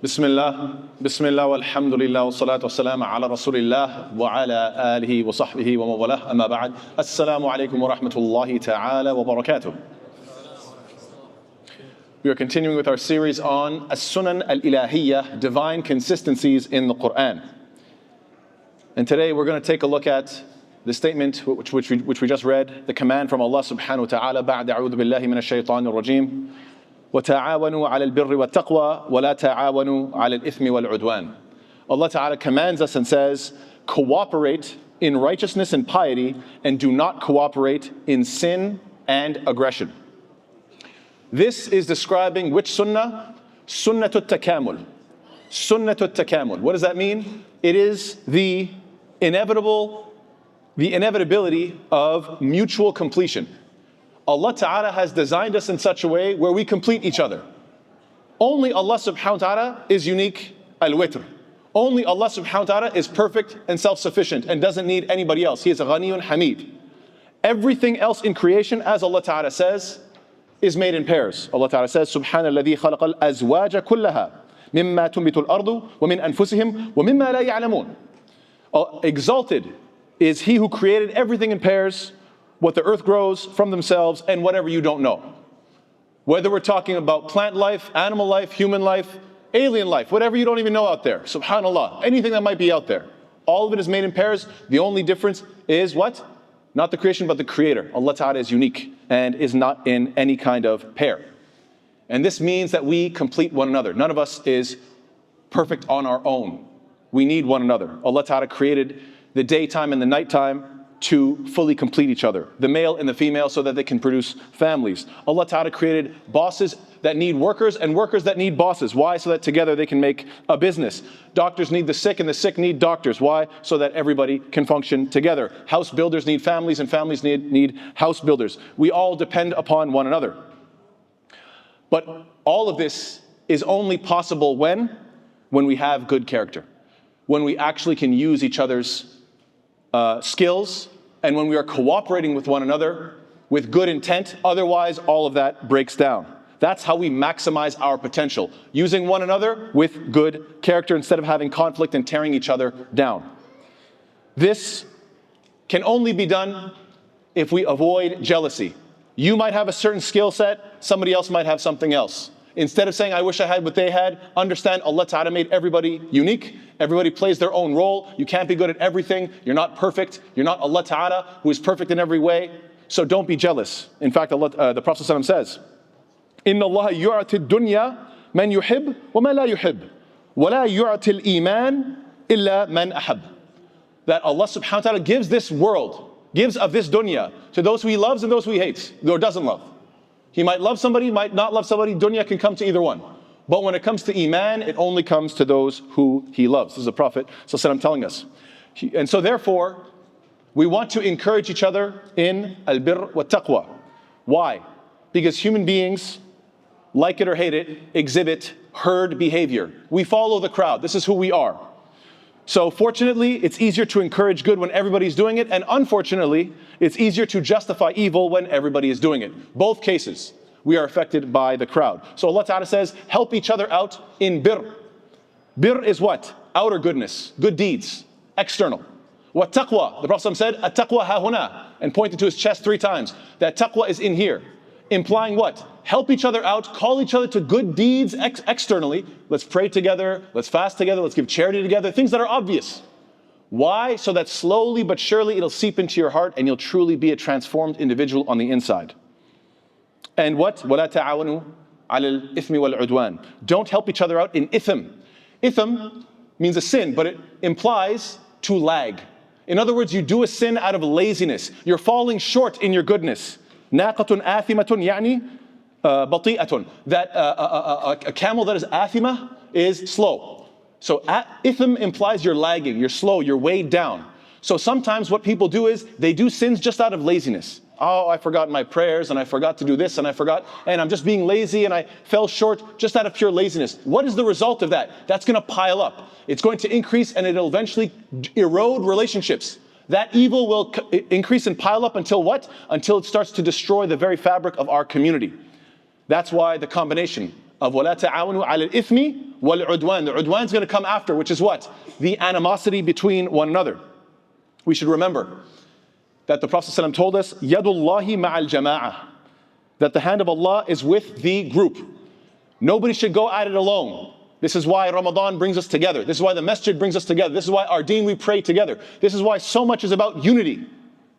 Bismillah, walhamdulillah, wa salatu wa salam ala rasulillah, wa ala alihi wa sahbihi wa mawalah, amma ba'd. Assalamu alaikum wa rahmatullahi ta'ala wa barakatuh. We are continuing with our series on Al-Sunan Al-Illahiya, divine consistencies in the Quran. And today we're going to take a look at the statement which we just read, the command from Allah subhanahu wa ta'ala, ba'da a'udhu billahi minash shaitanir rajim. وَتَعَاوَنُوا عَلَى الْبِرِّ وَالتَّقْوَى وَلَا تَعَاوَنُوا عَلَى الْإِثْمِ وَالْعُدْوَانِ. Allah Ta'ala commands us and says, cooperate in righteousness and piety, and do not cooperate in sin and aggression. This is describing which sunnah? Sunnatul takamul. Sunnatul takamul. What does that mean? It is the inevitability of mutual completion. Allah Ta'ala has designed us in such a way where we complete each other. Only Allah subhanahu wa ta'ala is unique, al-witr. Only Allah subhanahu wa ta'ala is perfect and self-sufficient and doesn't need anybody else. He is ghaniyun hamid. Everything else in creation, as Allah Ta'ala says, is made in pairs. Allah Ta'ala says, Subhanalladhi khalaqa al-azwaja kullaha mimma tunbitu al-ardu wa min anfusihim wa mimma la ya'lamun. Exalted is He who created everything in pairs, what the earth grows from themselves, and whatever you don't know. Whether we're talking about plant life, animal life, human life, alien life, whatever you don't even know out there, subhanallah, anything that might be out there, all of it is made in pairs. The only difference is what? Not the creation, but the creator. Allah Ta'ala is unique and is not in any kind of pair. And this means that we complete one another. None of us is perfect on our own. We need one another. Allah Ta'ala created the daytime and the nighttime to fully complete each other, the male and the female, so that they can produce families. Allah Ta'ala created bosses that need workers and workers that need bosses. Why? So that together they can make a business. Doctors need the sick and the sick need doctors. Why? So that everybody can function together. House builders need families and families need house builders. We all depend upon one another. But all of this is only possible when we have good character, when we actually can use each other's skills, and when we are cooperating with one another with good intent. Otherwise, all of that breaks down. That's how we maximize our potential, using one another with good character instead of having conflict and tearing each other down. This can only be done if we avoid jealousy. You might have a certain skill set, somebody else might have something else. Instead of saying, I wish I had what they had, understand Allah Ta'ala made everybody unique. Everybody plays their own role. You can't be good at everything. You're not perfect. You're not Allah Ta'ala, who is perfect in every way. So don't be jealous. In fact, the Prophet ﷺ says, Inna Allah yu'ati dunya man yuhib wa man la yuhib, wa la yu'ati al-iman illa man ahab. That Allah subhanahu wa ta'ala gives this world, gives of this dunya to those who He loves and those who He hates, or doesn't love. He might love somebody, might not love somebody. Dunya can come to either one. But when it comes to iman, it only comes to those who He loves. This is the Prophet ﷺ telling us. And so therefore, we want to encourage each other in al-birr wa taqwa. Why? Because human beings, like it or hate it, exhibit herd behavior. We follow the crowd. This is who we are. So fortunately, it's easier to encourage good when everybody's doing it, and unfortunately, it's easier to justify evil when everybody is doing it. Both cases, we are affected by the crowd. So Allah Ta'ala says, help each other out in birr. Birr is what? Outer goodness, good deeds, external. What taqwa? The Prophet said, at-taqwa ha-huna, and pointed to his chest 3 times. That taqwa is in here. Implying what? Help each other out, call each other to good deeds externally. Let's pray together, let's fast together, let's give charity together, things that are obvious. Why? So that slowly but surely it'll seep into your heart and you'll truly be a transformed individual on the inside. And what? وَلَا تَعَاوَنُوا عَلَى الْإِثْمِ وَالْعُدْوَانِ. Don't help each other out in ithim. Ithim means a sin, but it implies to lag. In other words, you do a sin out of laziness. You're falling short in your goodness. نَاقَةٌ آثِمَةٌ يعني بطيئة. That a camel that is athima is slow. So ithim implies you're lagging, you're slow, you're weighed down. So sometimes what people do is they do sins just out of laziness. Oh, I forgot my prayers and I forgot to do this and I'm just being lazy and I fell short just out of pure laziness. What is the result of that? That's going to pile up. It's going to increase and it'll eventually erode relationships. That evil will increase and pile up until what? Until it starts to destroy the very fabric of our community. That's why the combination of وَلَا تَعَاوَنُوا عَلَى الْإِثْمِ وَالْعُدْوَانِ. The udwan is going to come after, which is what? The animosity between one another. We should remember that the Prophet ﷺ told us, يَدُ اللَّهِ مَعَ الْجَمَاعَةِ, that the hand of Allah is with the group. Nobody should go at it alone. This is why Ramadan brings us together. This is why the masjid brings us together. This is why our deen, we pray together. This is why so much is about unity.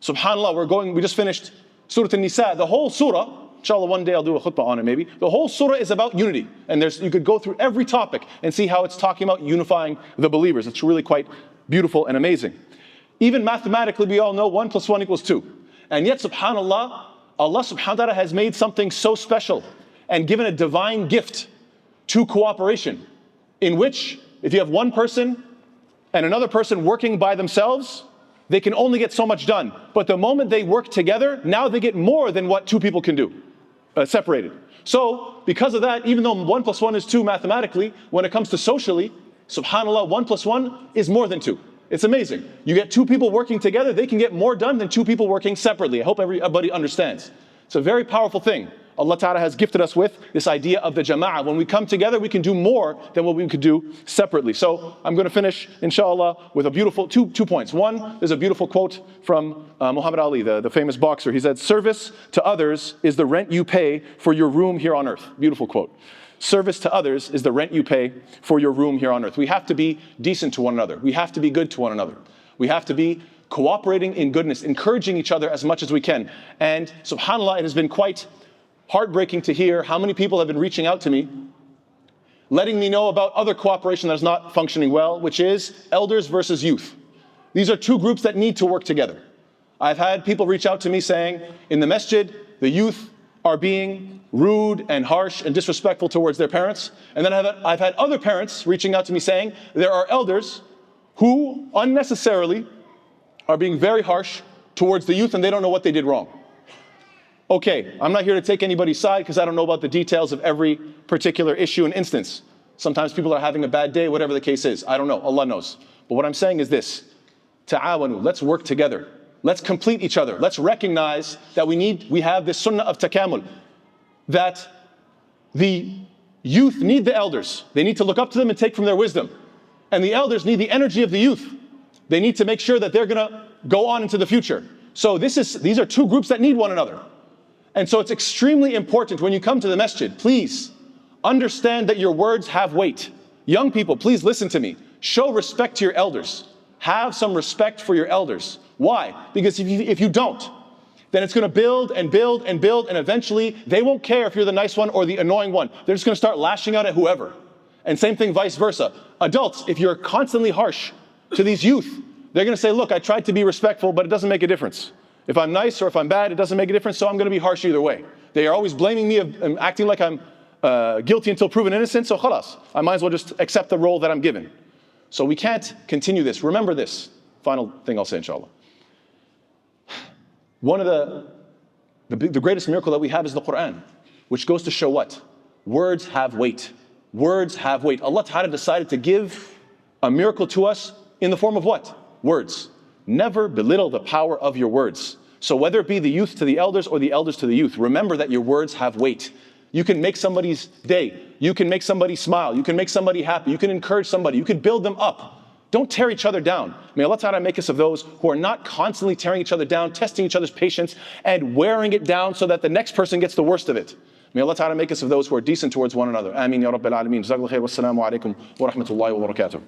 SubhanAllah, we just finished Surah An-Nisa. The whole surah, inshallah one day I'll do a khutbah on it maybe. The whole surah is about unity. And you could go through every topic and see how it's talking about unifying the believers. It's really quite beautiful and amazing. Even mathematically, we all know 1 + 1 = 2. And yet, subhanAllah, Allah subhanahu wa ta'ala has made something so special and given a divine gift to cooperation, in which if you have one person and another person working by themselves, they can only get so much done. But the moment they work together, now they get more than what two people can do, separated. So, because of that, even though 1 + 1 = 2 mathematically, when it comes to socially, subhanAllah, 1 + 1 is more than 2. It's amazing. You get two people working together, they can get more done than two people working separately. I hope everybody understands. It's a very powerful thing. Allah Ta'ala has gifted us with this idea of the jama'ah. When we come together, we can do more than what we could do separately. So I'm going to finish, inshallah, with a beautiful two points. One, there's a beautiful quote from Muhammad Ali, the famous boxer. He said, "Service to others is the rent you pay for your room here on earth." Beautiful quote. Service to others is the rent you pay for your room here on earth. We have to be decent to one another. We have to be good to one another. We have to be cooperating in goodness, encouraging each other as much as we can. And subhanAllah, it has been quite heartbreaking to hear how many people have been reaching out to me, letting me know about other cooperation that is not functioning well, which is elders versus youth. These are two groups that need to work together. I've had people reach out to me saying, in the masjid, the youth are being rude and harsh and disrespectful towards their parents. And then I've had other parents reaching out to me saying, there are elders who unnecessarily are being very harsh towards the youth and they don't know what they did wrong. Okay, I'm not here to take anybody's side because I don't know about the details of every particular issue and instance. Sometimes people are having a bad day, whatever the case is. I don't know, Allah knows. But what I'm saying is this, ta'awanu, let's work together. Let's complete each other. Let's recognize that we have this sunnah of takamul, that the youth need the elders. They need to look up to them and take from their wisdom. And the elders need the energy of the youth. They need to make sure that they're going to go on into the future. So these are two groups that need one another. And so it's extremely important when you come to the masjid, please understand that your words have weight. Young people, please listen to me. Show respect to your elders. Have some respect for your elders. Why? Because if you don't, then it's going to build and build and build, and eventually they won't care if you're the nice one or the annoying one. They're just going to start lashing out at whoever. And same thing vice versa. Adults, if you're constantly harsh to these youth, they're going to say, look, I tried to be respectful, but it doesn't make a difference. If I'm nice or if I'm bad, it doesn't make a difference, so I'm going to be harsh either way. They are always blaming me and acting like I'm guilty until proven innocent, so khalas. I might as well just accept the role that I'm given. So we can't continue this. Remember this. Final thing I'll say, inshallah. One of the greatest miracle that we have is the Quran, which goes to show what? Words have weight. Words have weight. Allah Ta'ala decided to give a miracle to us in the form of what? Words. Never belittle the power of your words. So whether it be the youth to the elders or the elders to the youth, remember that your words have weight. You can make somebody's day. You can make somebody smile. You can make somebody happy. You can encourage somebody. You can build them up. Don't tear each other down. May Allah Ta'ala make us of those who are not constantly tearing each other down, testing each other's patience, and wearing it down so that the next person gets the worst of it. May Allah Ta'ala make us of those who are decent towards one another. Ameen ya Rabbil Alameen. Jazakallahu khair. Wassalamu alaikum wa rahmatullahi wa barakatuh.